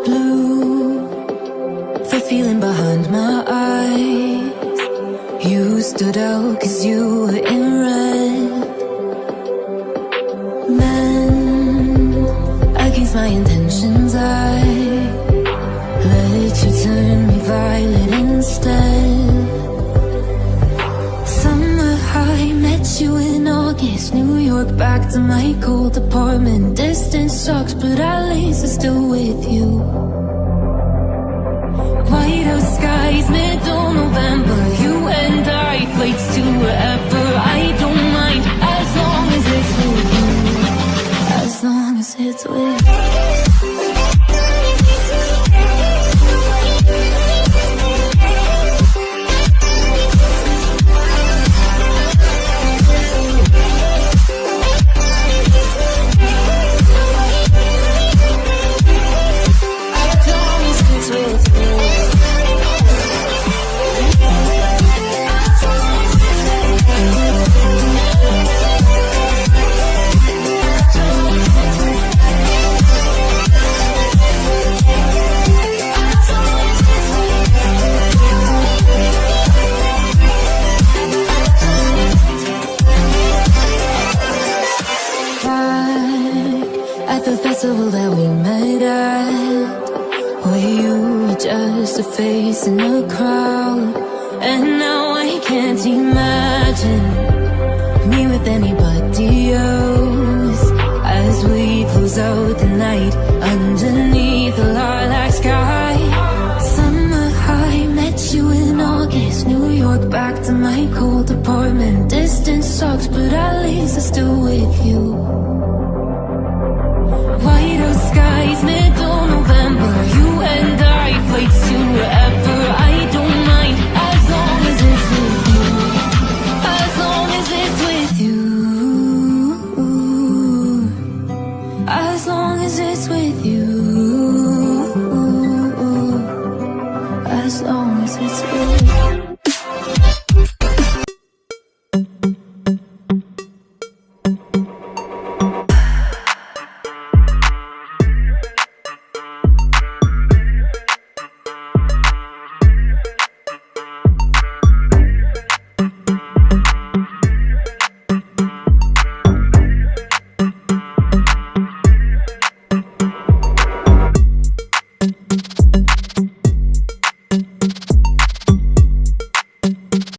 Blue, the feeling behind my eyes. You stood out 'cause you were in red. Men, against my intentions, I let you turn me violet instead. Summer high, met you in August. New York, back to my cold apartment. Distance sucks, but at least I'm still with you. White out skies, middle November. You and I, flights to wherever. I don't mind, as long as it's with you. As long as it's with you. At the festival that we met at, where you were just a face in the crowd. And now I can't imagine me with anybody else. As we close out the night,